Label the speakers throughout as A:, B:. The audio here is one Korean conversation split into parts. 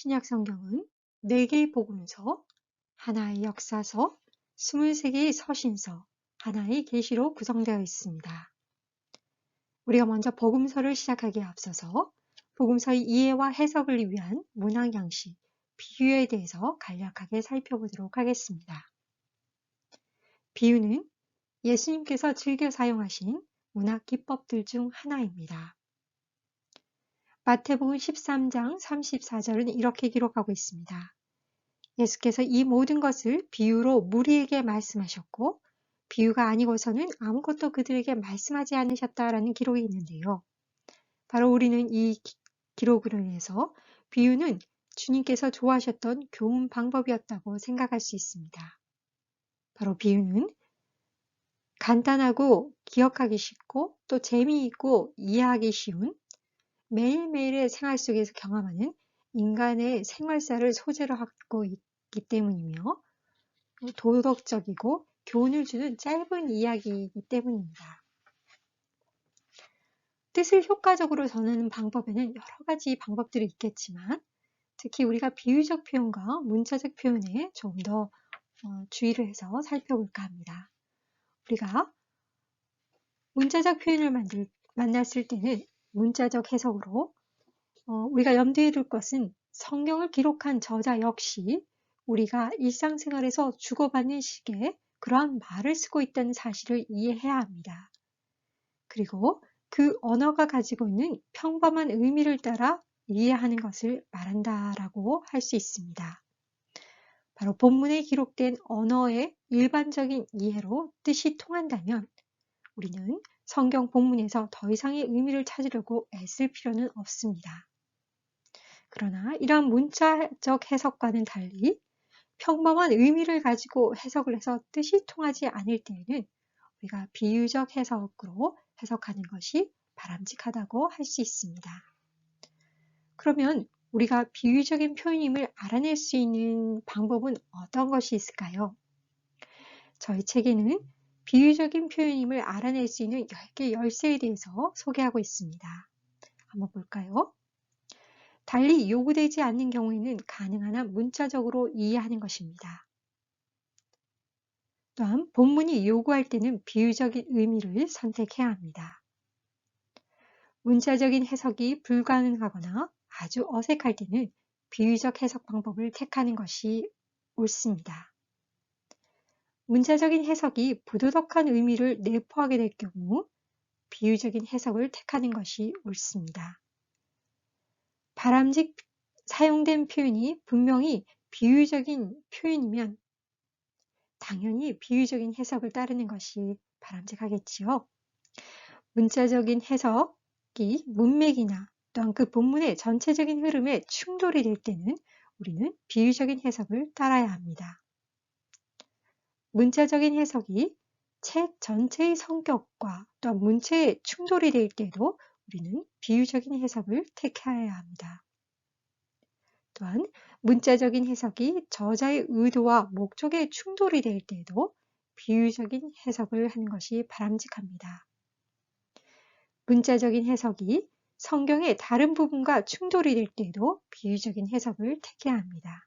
A: 신약 성경은 4개의 복음서, 하나의 역사서, 23개의 서신서, 하나의 계시로 구성되어 있습니다. 우리가 먼저 복음서를 시작하기에 앞서서 복음서의 이해와 해석을 위한 문학 양식, 비유에 대해서 간략하게 살펴보도록 하겠습니다. 비유는 예수님께서 즐겨 사용하신 문학 기법들 중 하나입니다. 마태복음 13장 34절은 이렇게 기록하고 있습니다. 예수께서 이 모든 것을 비유로 무리에게 말씀하셨고 비유가 아니고서는 아무것도 그들에게 말씀하지 않으셨다라는 기록이 있는데요. 바로 우리는 이 기록으로 인해서 비유는 주님께서 좋아하셨던 교훈 방법이었다고 생각할 수 있습니다. 바로 비유는 간단하고 기억하기 쉽고 또 재미있고 이해하기 쉬운 매일매일의 생활 속에서 경험하는 인간의 생활사를 소재로 갖고 있기 때문이며 도덕적이고 교훈을 주는 짧은 이야기이기 때문입니다. 뜻을 효과적으로 전하는 방법에는 여러 가지 방법들이 있겠지만 특히 우리가 비유적 표현과 문자적 표현에 좀 더 주의를 해서 살펴볼까 합니다. 우리가 문자적 표현을 만났을 때는 문자적 해석으로 우리가 염두에 둘 것은 성경을 기록한 저자 역시 우리가 일상생활에서 주고받는 식의 그러한 말을 쓰고 있다는 사실을 이해해야 합니다. 그리고 그 언어가 가지고 있는 평범한 의미를 따라 이해하는 것을 말한다라고 할 수 있습니다. 바로 본문에 기록된 언어의 일반적인 이해로 뜻이 통한다면 우리는 성경 본문에서 더 이상의 의미를 찾으려고 애쓸 필요는 없습니다. 그러나 이러한 문자적 해석과는 달리 평범한 의미를 가지고 해석을 해서 뜻이 통하지 않을 때에는 우리가 비유적 해석으로 해석하는 것이 바람직하다고 할 수 있습니다. 그러면 우리가 비유적인 표현임을 알아낼 수 있는 방법은 어떤 것이 있을까요? 저희 책에는 비유적인 표현임을 알아낼 수 있는 10개 열쇠에 대해서 소개하고 있습니다. 한번 볼까요? 달리 요구되지 않는 경우에는 가능한 한 문자적으로 이해하는 것입니다. 또한 본문이 요구할 때는 비유적인 의미를 선택해야 합니다. 문자적인 해석이 불가능하거나 아주 어색할 때는 비유적 해석 방법을 택하는 것이 옳습니다. 문자적인 해석이 부도덕한 의미를 내포하게 될 경우 비유적인 해석을 택하는 것이 옳습니다. 바람직 사용된 표현이 분명히 비유적인 표현이면 당연히 비유적인 해석을 따르는 것이 바람직하겠지요. 문자적인 해석이 문맥이나 또한 그 본문의 전체적인 흐름에 충돌이 될 때는 우리는 비유적인 해석을 따라야 합니다. 문자적인 해석이 책 전체의 성격과 또한 문체에 충돌이 될 때도 우리는 비유적인 해석을 택해야 합니다. 또한 문자적인 해석이 저자의 의도와 목적에 충돌이 될 때에도 비유적인 해석을 하는 것이 바람직합니다. 문자적인 해석이 성경의 다른 부분과 충돌이 될 때에도 비유적인 해석을 택해야 합니다.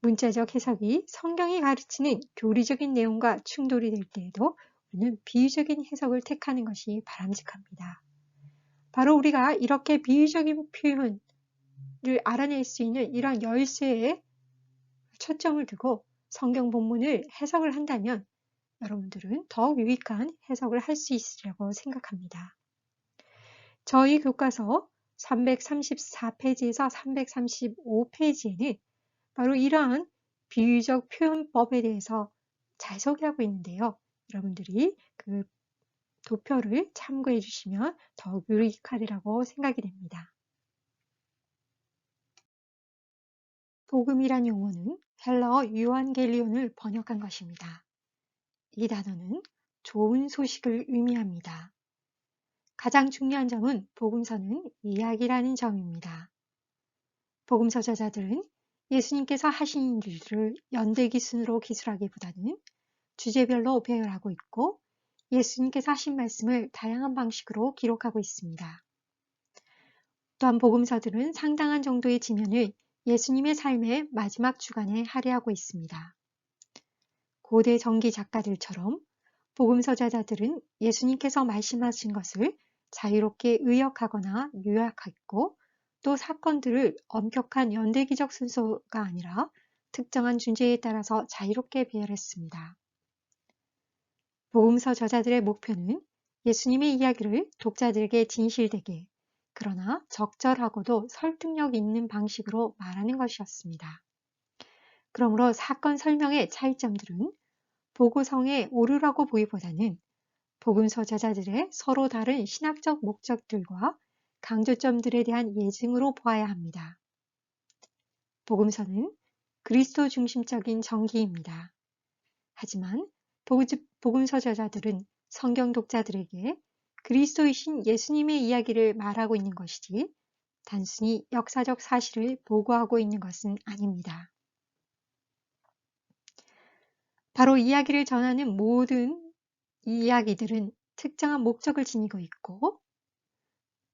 A: 문자적 해석이 성경이 가르치는 교리적인 내용과 충돌이 될 때에도 우리는 비유적인 해석을 택하는 것이 바람직합니다. 바로 우리가 이렇게 비유적인 표현을 알아낼 수 있는 이런 열쇠에 초점을 두고 성경 본문을 해석을 한다면 여러분들은 더욱 유익한 해석을 할 수 있으리라고 생각합니다. 저희 교과서 334페이지에서 335페이지에는 바로 이러한 비유적 표현법에 대해서 잘 소개하고 있는데요. 여러분들이 그 도표를 참고해 주시면 더욱 유익하리라고 생각이 됩니다. 복음이란 용어는 헬라어 유안겔리온을 번역한 것입니다. 이 단어는 좋은 소식을 의미합니다. 가장 중요한 점은 복음서는 이야기라는 점입니다. 복음서 저자들은 예수님께서 하신 일들을 연대기 순으로 기술하기보다는 주제별로 배열하고 있고 예수님께서 하신 말씀을 다양한 방식으로 기록하고 있습니다. 또한 복음서들은 상당한 정도의 지면을 예수님의 삶의 마지막 주간에 할애하고 있습니다. 고대 전기 작가들처럼 복음서 저자들은 예수님께서 말씀하신 것을 자유롭게 의역하거나 요약했고 또 사건들을 엄격한 연대기적 순서가 아니라 특정한 주제에 따라서 자유롭게 배열했습니다. 복음서 저자들의 목표는 예수님의 이야기를 독자들에게 진실되게 그러나 적절하고도 설득력 있는 방식으로 말하는 것이었습니다. 그러므로 사건 설명의 차이점들은 보고성에 오르라고 보기보다는 복음서 저자들의 서로 다른 신학적 목적들과 강조점들에 대한 예증으로 보아야 합니다. 복음서는 그리스도 중심적인 전기입니다. 하지만 복음서 저자들은 성경 독자들에게 그리스도이신 예수님의 이야기를 말하고 있는 것이지 단순히 역사적 사실을 보고하고 있는 것은 아닙니다. 바로 이야기를 전하는 모든 이야기들은 특정한 목적을 지니고 있고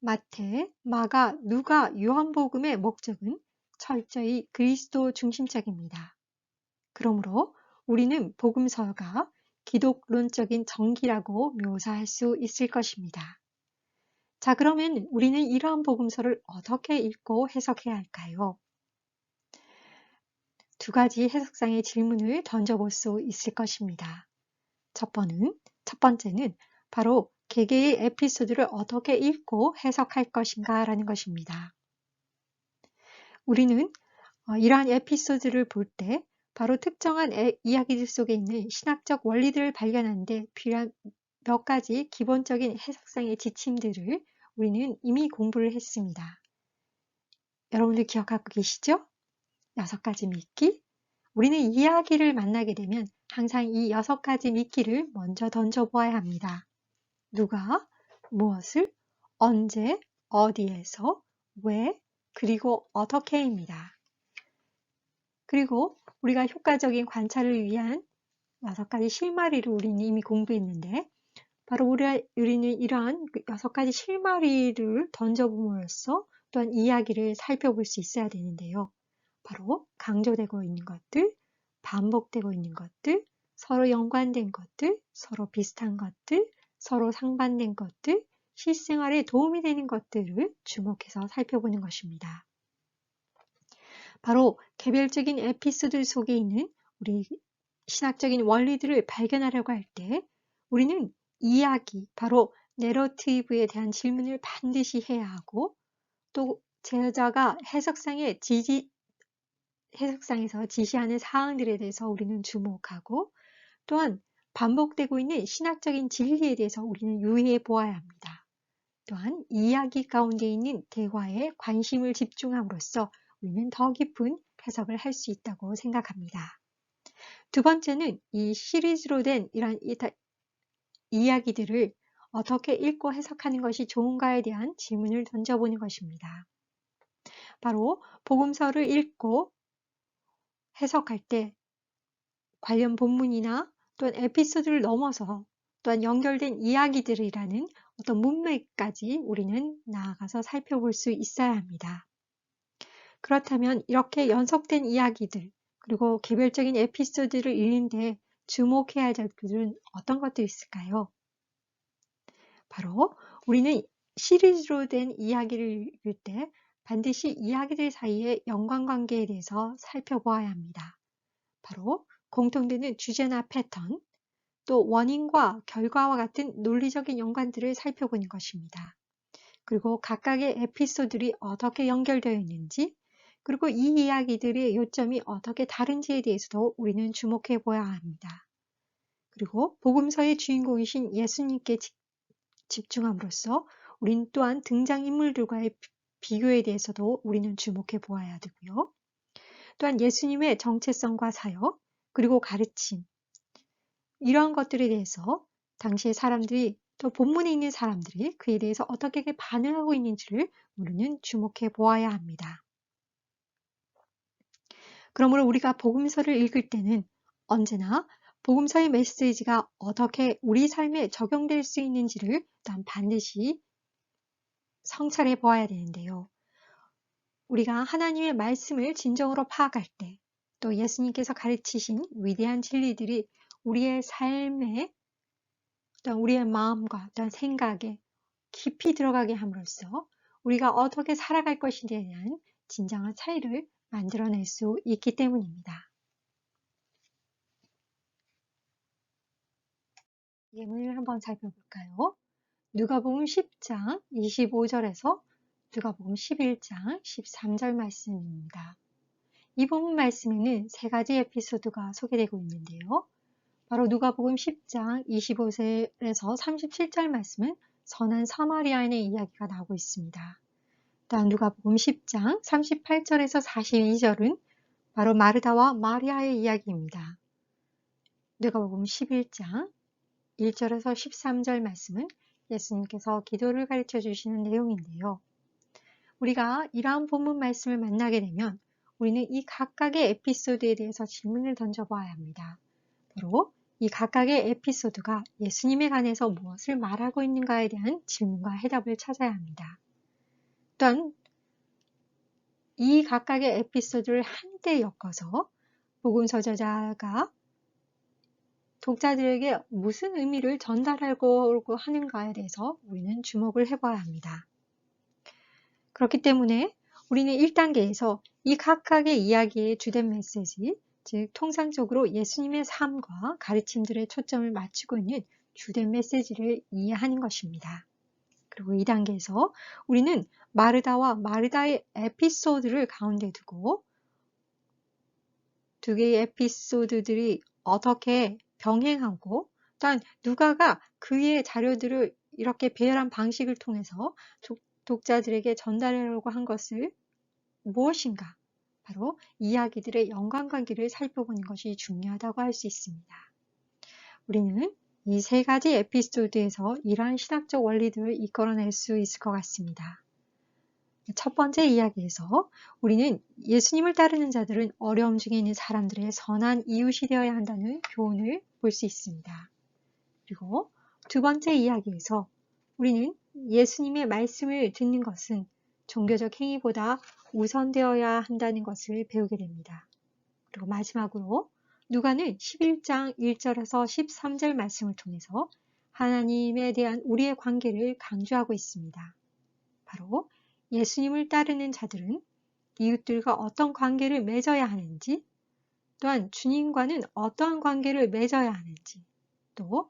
A: 마태, 마가, 누가, 요한복음의 목적은 철저히 그리스도 중심적입니다. 그러므로 우리는 복음서가 기독론적인 전기라고 묘사할 수 있을 것입니다. 자, 그러면 우리는 이러한 복음서를 어떻게 읽고 해석해야 할까요? 두 가지 해석상의 질문을 던져볼 수 있을 것입니다. 첫 번째는 바로 개개의 에피소드를 어떻게 읽고 해석할 것인가 라는 것입니다. 우리는 이러한 에피소드를 볼 때 바로 특정한 이야기들 속에 있는 신학적 원리들을 발견하는데 필요한 몇 가지 기본적인 해석상의 지침들을 우리는 이미 공부를 했습니다. 여러분들 기억하고 계시죠? 6가지 미끼. 우리는 이야기를 만나게 되면 항상 이 6가지 미끼를 먼저 던져보아야 합니다. 누가, 무엇을, 언제, 어디에서, 왜, 그리고 어떻게입니다. 그리고 우리가 효과적인 관찰을 위한 6가지 실마리를 우리는 이미 공부했는데 바로 우리는 이러한 6가지 실마리를 던져봄으로써 또한 이야기를 살펴볼 수 있어야 되는데요. 바로 강조되고 있는 것들, 반복되고 있는 것들, 서로 연관된 것들, 서로 비슷한 것들, 서로 상반된 것들, 실생활에 도움이 되는 것들을 주목해서 살펴보는 것입니다. 바로 개별적인 에피소드 속에 있는 우리 신학적인 원리들을 발견하려고 할 때 우리는 이야기, 바로 내러티브에 대한 질문을 반드시 해야 하고 또 제자가 해석상에서 지시하는 사항들에 대해서 우리는 주목하고 또한 반복되고 있는 신학적인 진리에 대해서 우리는 유의해 보아야 합니다. 또한 이야기 가운데 있는 대화에 관심을 집중함으로써 우리는 더 깊은 해석을 할 수 있다고 생각합니다. 두 번째는 이 시리즈로 된 이런 이야기들을 어떻게 읽고 해석하는 것이 좋은가에 대한 질문을 던져보는 것입니다. 바로 복음서를 읽고 해석할 때 관련 본문이나 또한 에피소드를 넘어서 또한 연결된 이야기들이라는 어떤 문맥까지 우리는 나아가서 살펴볼 수 있어야 합니다. 그렇다면 이렇게 연속된 이야기들 그리고 개별적인 에피소드를 읽는데 주목해야 할 점들은 어떤 것들이 있을까요? 바로 우리는 시리즈로 된 이야기를 읽을 때 반드시 이야기들 사이의 연관관계에 대해서 살펴보아야 합니다. 바로 공통되는 주제나 패턴, 또 원인과 결과와 같은 논리적인 연관들을 살펴보는 것입니다. 그리고 각각의 에피소드들이 어떻게 연결되어 있는지, 그리고 이 이야기들의 요점이 어떻게 다른지에 대해서도 우리는 주목해 보아야 합니다. 그리고 복음서의 주인공이신 예수님께 집중함으로써 우리는 또한 등장인물들과의 비교에 대해서도 우리는 주목해 보아야 되고요. 또한 예수님의 정체성과 사역, 그리고 가르침, 이러한 것들에 대해서 당시의 사람들이 또 본문에 있는 사람들이 그에 대해서 어떻게 반응하고 있는지를 우리는 주목해 보아야 합니다. 그러므로 우리가 복음서를 읽을 때는 언제나 복음서의 메시지가 어떻게 우리 삶에 적용될 수 있는지를 일단 반드시 성찰해 보아야 되는데요. 우리가 하나님의 말씀을 진정으로 파악할 때, 또 예수님께서 가르치신 위대한 진리들이 우리의 삶에, 또 우리의 마음과 또 생각에 깊이 들어가게 함으로써 우리가 어떻게 살아갈 것인지에 대한 진정한 차이를 만들어낼 수 있기 때문입니다. 예문을 한번 살펴볼까요? 누가복음 10장 25절에서 누가복음 11장 13절 말씀입니다. 이 본문 말씀에는 세 가지 에피소드가 소개되고 있는데요. 바로 누가복음 10장 25절에서 37절 말씀은 선한 사마리아인의 이야기가 나오고 있습니다. 다음 누가복음 10장 38절에서 42절은 바로 마르다와 마리아의 이야기입니다. 누가복음 11장 1절에서 13절 말씀은 예수님께서 기도를 가르쳐 주시는 내용인데요. 우리가 이러한 본문 말씀을 만나게 되면 우리는 이 각각의 에피소드에 대해서 질문을 던져봐야 합니다. 바로 이 각각의 에피소드가 예수님에 관해서 무엇을 말하고 있는가에 대한 질문과 해답을 찾아야 합니다. 또한 이 각각의 에피소드를 한때 엮어서 복음서 저자가 독자들에게 무슨 의미를 전달하려고 하는가에 대해서 우리는 주목을 해봐야 합니다. 그렇기 때문에 우리는 1단계에서 이 각각의 이야기의 주된 메시지, 즉 통상적으로 예수님의 삶과 가르침들의 초점을 맞추고 있는 주된 메시지를 이해하는 것입니다. 그리고 2단계에서 우리는 마르다와 마르다의 에피소드를 가운데 두고 두 개의 에피소드들이 어떻게 병행하고 또한 누가가 그의 자료들을 이렇게 배열한 방식을 통해서 독자들에게 전달하려고 한 것을 무엇인가? 바로 이야기들의 연관관계를 살펴보는 것이 중요하다고 할 수 있습니다. 우리는 이 세 가지 에피소드에서 이러한 신학적 원리들을 이끌어낼 수 있을 것 같습니다. 첫 번째 이야기에서 우리는 예수님을 따르는 자들은 어려움 중에 있는 사람들의 선한 이웃이 되어야 한다는 교훈을 볼 수 있습니다. 그리고 두 번째 이야기에서 우리는 예수님의 말씀을 듣는 것은 종교적 행위보다 우선되어야 한다는 것을 배우게 됩니다. 그리고 마지막으로 누가는 11장 1절에서 13절 말씀을 통해서 하나님에 대한 우리의 관계를 강조하고 있습니다. 바로 예수님을 따르는 자들은 이웃들과 어떤 관계를 맺어야 하는지, 또한 주님과는 어떠한 관계를 맺어야 하는지, 또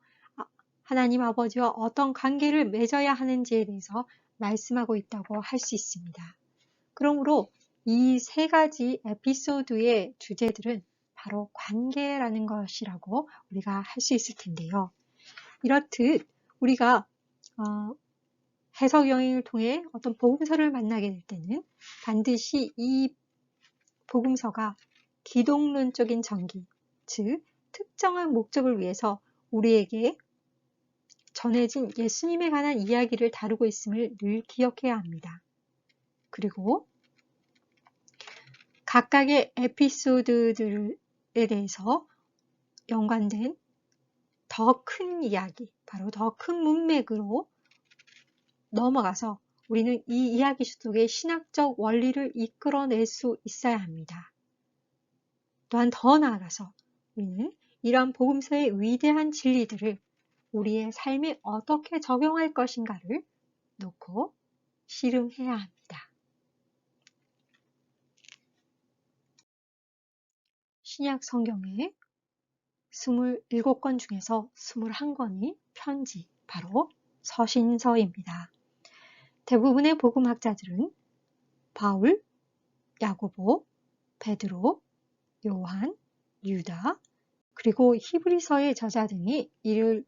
A: 하나님 아버지와 어떤 관계를 맺어야 하는지에 대해서 말씀하고 있다고 할 수 있습니다. 그러므로 이 세 가지 에피소드의 주제들은 바로 관계라는 것이라고 우리가 할 수 있을 텐데요. 이렇듯 우리가 해석 여행을 통해 어떤 복음서를 만나게 될 때는 반드시 이 복음서가 기독론적인 전기, 즉 특정한 목적을 위해서 우리에게 전해진 예수님에 관한 이야기를 다루고 있음을 늘 기억해야 합니다. 그리고 각각의 에피소드들에 대해서 연관된 더 큰 이야기, 바로 더 큰 문맥으로 넘어가서 우리는 이 이야기 속의 신학적 원리를 이끌어낼 수 있어야 합니다. 또한 더 나아가서 우리는 이러한 복음서의 위대한 진리들을 우리의 삶에 어떻게 적용할 것인가를 놓고 씨름해야 합니다. 신약 성경의 27권 중에서 21권이 편지, 바로 서신서입니다. 대부분의 복음학자들은 바울, 야고보, 베드로, 요한, 유다, 그리고 히브리서의 저자 등이 이를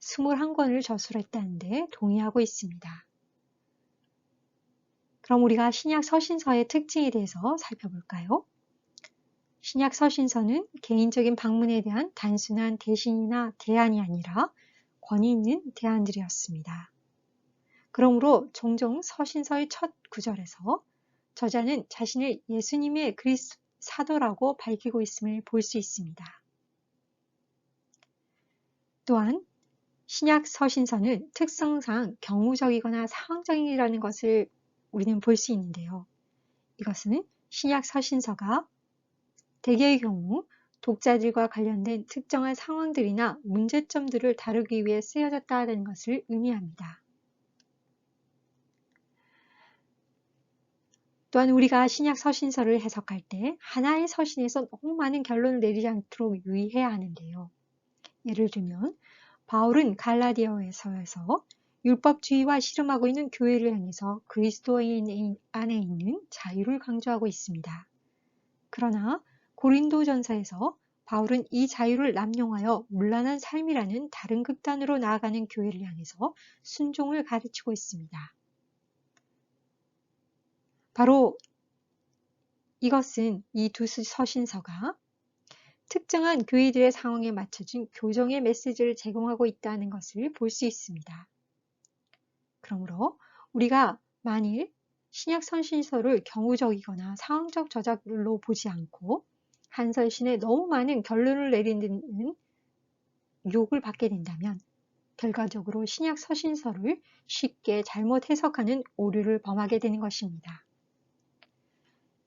A: 21권을 저술했다는데 동의하고 있습니다. 그럼 우리가 신약 서신서의 특징에 대해서 살펴볼까요? 신약 서신서는 개인적인 방문에 대한 단순한 대신이나 대안이 아니라 권위 있는 대안들이었습니다. 그러므로 종종 서신서의 첫 구절에서 저자는 자신을 예수님의 그리스도 사도라고 밝히고 있음을 볼 수 있습니다. 또한 신약 서신서는 특성상 경우적이거나 상황적이라는 것을 우리는 볼 수 있는데요. 이것은 신약 서신서가 대개의 경우 독자들과 관련된 특정한 상황들이나 문제점들을 다루기 위해 쓰여졌다는 것을 의미합니다. 또한 우리가 신약 서신서를 해석할 때 하나의 서신에서 너무 많은 결론을 내리지 않도록 유의해야 하는데요. 예를 들면 바울은 갈라디아서에서 율법주의와 씨름하고 있는 교회를 향해서 그리스도인 안에 있는 자유를 강조하고 있습니다. 그러나 고린도전서에서 바울은 이 자유를 남용하여 문란한 삶이라는 다른 극단으로 나아가는 교회를 향해서 순종을 가르치고 있습니다. 바로 이것은 이 두 서신서가 특정한 교회들의 상황에 맞춰진 교정의 메시지를 제공하고 있다는 것을 볼 수 있습니다. 그러므로 우리가 만일 신약 서신서를 경우적이거나 상황적 저작으로 보지 않고 한 서신에 너무 많은 결론을 내리는 유혹을 받게 된다면 결과적으로 신약 서신서를 쉽게 잘못 해석하는 오류를 범하게 되는 것입니다.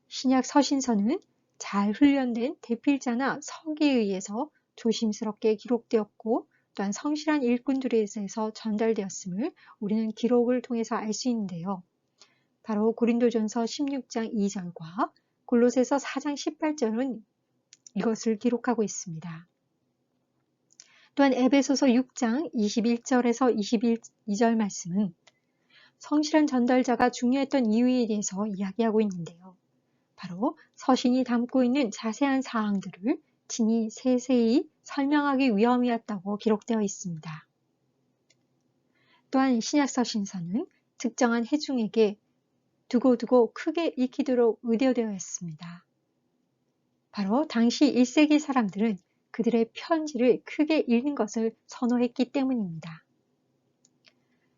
A: 신약 서신서는 잘 훈련된 대필자나 서기에 의해서 조심스럽게 기록되었고 또한 성실한 일꾼들에 의해서 전달되었음을 우리는 기록을 통해서 알 수 있는데요. 바로 고린도전서 16장 2절과 골로새서 4장 18절은 이것을 기록하고 있습니다. 또한 에베소서 6장 21절에서 22절 말씀은 성실한 전달자가 중요했던 이유에 대해서 이야기하고 있는데요. 바로 서신이 담고 있는 자세한 사항들을 친히 세세히 설명하기 위함이었다고 기록되어 있습니다. 또한 신약 서신서는 특정한 회중에게 두고두고 크게 익히도록 의도되어 있습니다. 바로 당시 1세기 사람들은 그들의 편지를 크게 읽는 것을 선호했기 때문입니다.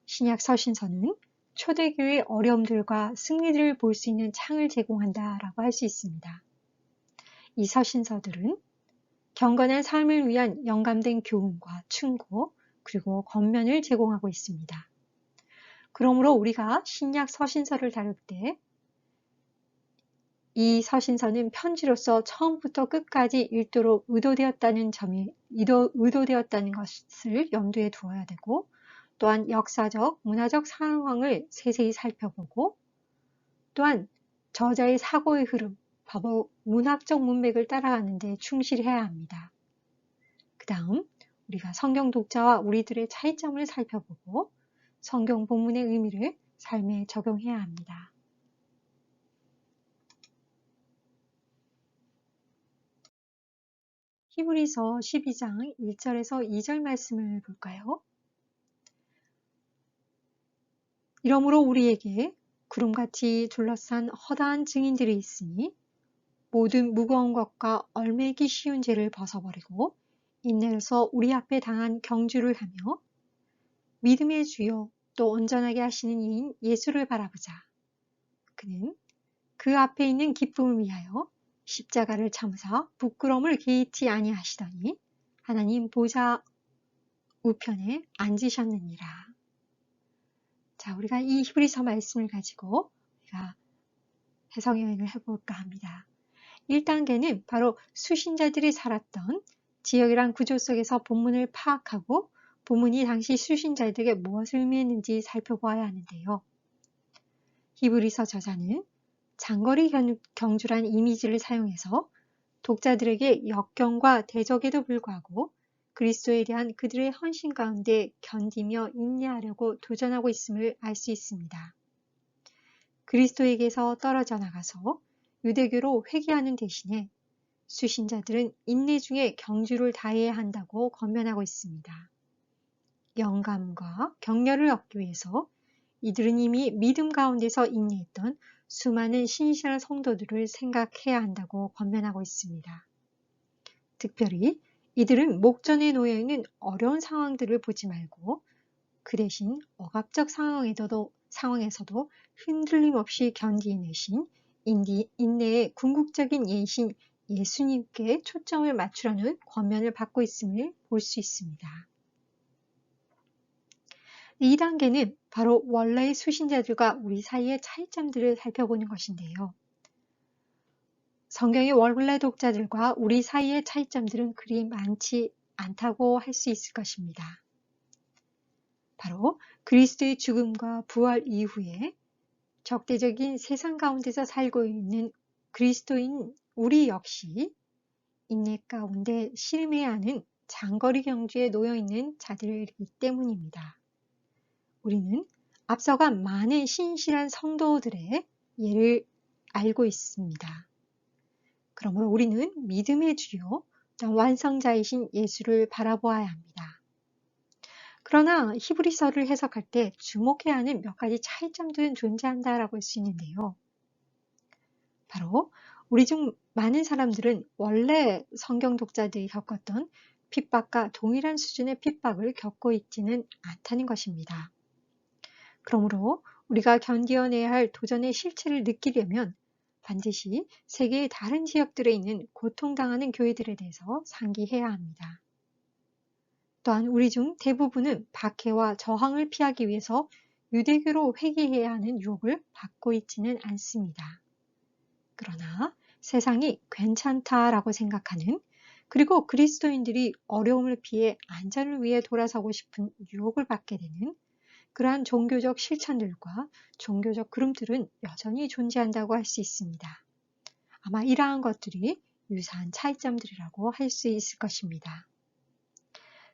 A: 신약 서신서는 초대교회의 어려움들과 승리들을 볼 수 있는 창을 제공한다라고 할 수 있습니다. 이 서신서들은 경건한 삶을 위한 영감된 교훈과 충고 그리고 권면을 제공하고 있습니다. 그러므로 우리가 신약 서신서를 다룰 때 이 서신서는 편지로서 처음부터 끝까지 읽도록 의도되었다는 것을 염두에 두어야 되고 또한 역사적, 문화적 상황을 세세히 살펴보고 또한 저자의 사고의 흐름, 바로 문학적 문맥을 따라가는 데 충실해야 합니다. 그 다음 우리가 성경 독자와 우리들의 차이점을 살펴보고 성경 본문의 의미를 삶에 적용해야 합니다. 히브리서 12장 1절에서 2절 말씀을 볼까요? 이러므로 우리에게 구름같이 둘러싼 허다한 증인들이 있으니 모든 무거운 것과 얼매기 쉬운 죄를 벗어버리고 인내로서 우리 앞에 당한 경주를 하며 믿음의 주요 또 온전하게 하시는 이인 예수를 바라보자. 그는 그 앞에 있는 기쁨을 위하여 십자가를 참으사 부끄러움을 개의치 아니하시더니 하나님 보좌 우편에 앉으셨느니라. 자, 우리가 이 히브리서 말씀을 가지고 우리가 해석 여행을 해볼까 합니다. 1단계는 바로 수신자들이 살았던 지역이란 구조 속에서 본문을 파악하고 본문이 당시 수신자들에게 무엇을 의미했는지 살펴보아야 하는데요. 히브리서 저자는 장거리 경주란 이미지를 사용해서 독자들에게 역경과 대적에도 불구하고 그리스도에 대한 그들의 헌신 가운데 견디며 인내하려고 도전하고 있음을 알 수 있습니다. 그리스도에게서 떨어져 나가서 유대교로 회귀하는 대신에 수신자들은 인내 중에 경주를 다해야 한다고 권면하고 있습니다. 영감과 격려를 얻기 위해서 이들은 이미 믿음 가운데서 인내했던 수많은 신실한 성도들을 생각해야 한다고 권면하고 있습니다. 특별히 이들은 목전에 놓여있는 어려운 상황들을 보지 말고 그 대신 억압적 상황에서도 흔들림 없이 견디내신 인내의 궁극적인 예신 예수님께 초점을 맞추려는 권면을 받고 있음을 볼 수 있습니다. 2단계는 바로 원래의 수신자들과 우리 사이의 차이점들을 살펴보는 것인데요. 성경의 원래 독자들과 우리 사이의 차이점들은 그리 많지 않다고 할 수 있을 것입니다. 바로 그리스도의 죽음과 부활 이후에 적대적인 세상 가운데서 살고 있는 그리스도인 우리 역시 인내 가운데 씨름해야 하는 장거리 경주에 놓여 있는 자들이기 때문입니다. 우리는 앞서가 많은 신실한 성도들의 예를 알고 있습니다. 그러므로 우리는 믿음의 주요 완성자이신 예수를 바라보아야 합니다. 그러나 히브리서를 해석할 때 주목해야 하는 몇 가지 차이점들은 존재한다라고 할 수 있는데요. 바로 우리 중 많은 사람들은 원래 성경 독자들이 겪었던 핍박과 동일한 수준의 핍박을 겪고 있지는 않다는 것입니다. 그러므로 우리가 견디어내야 할 도전의 실체를 느끼려면 반드시 세계의 다른 지역들에 있는 고통당하는 교회들에 대해서 상기해야 합니다. 또한 우리 중 대부분은 박해와 저항을 피하기 위해서 유대교로 회귀해야 하는 유혹을 받고 있지는 않습니다. 그러나 세상이 괜찮다라고 생각하는, 그리고 그리스도인들이 어려움을 피해 안전을 위해 돌아서고 싶은 유혹을 받게 되는 그러한 종교적 실천들과 종교적 그룹들은 여전히 존재한다고 할 수 있습니다. 아마 이러한 것들이 유사한 차이점들이라고 할 수 있을 것입니다.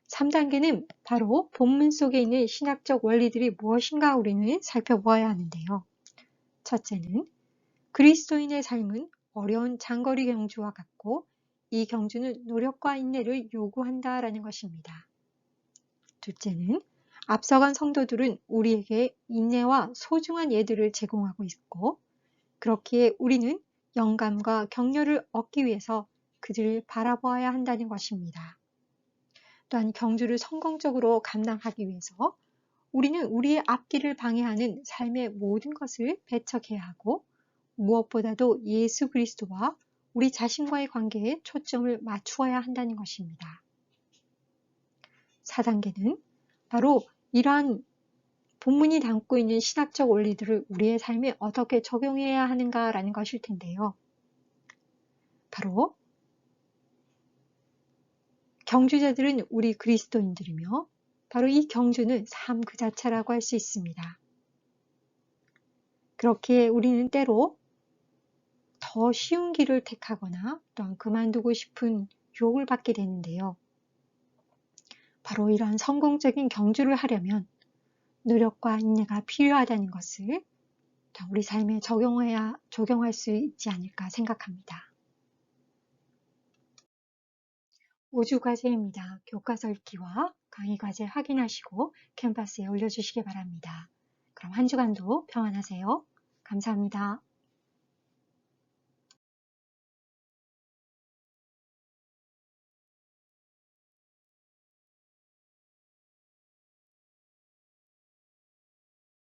A: 3단계는 바로 본문 속에 있는 신학적 원리들이 무엇인가 우리는 살펴보아야 하는데요. 첫째는 그리스도인의 삶은 어려운 장거리 경주와 같고 이 경주는 노력과 인내를 요구한다라는 것입니다. 둘째는 앞서간 성도들은 우리에게 인내와 소중한 예들을 제공하고 있고 그렇기에 우리는 영감과 격려를 얻기 위해서 그들을 바라보아야 한다는 것입니다. 또한 경주를 성공적으로 감당하기 위해서 우리는 우리의 앞길을 방해하는 삶의 모든 것을 배척해야 하고 무엇보다도 예수 그리스도와 우리 자신과의 관계에 초점을 맞추어야 한다는 것입니다. 4단계는 바로 이러한 본문이 담고 있는 신학적 원리들을 우리의 삶에 어떻게 적용해야 하는가라는 것일 텐데요. 바로 경주자들은 우리 그리스도인들이며 바로 이 경주는 삶 그 자체라고 할 수 있습니다. 그렇게 우리는 때로 더 쉬운 길을 택하거나 또한 그만두고 싶은 유혹을 받게 되는데요. 바로 이러한 성공적인 경주를 하려면 노력과 인내가 필요하다는 것을 우리 삶에 적용할 수 있지 않을까 생각합니다. 5주 과제입니다. 교과서 읽기와 강의 과제 확인하시고 캠퍼스에 올려주시기 바랍니다. 그럼 한 주간도 평안하세요. 감사합니다.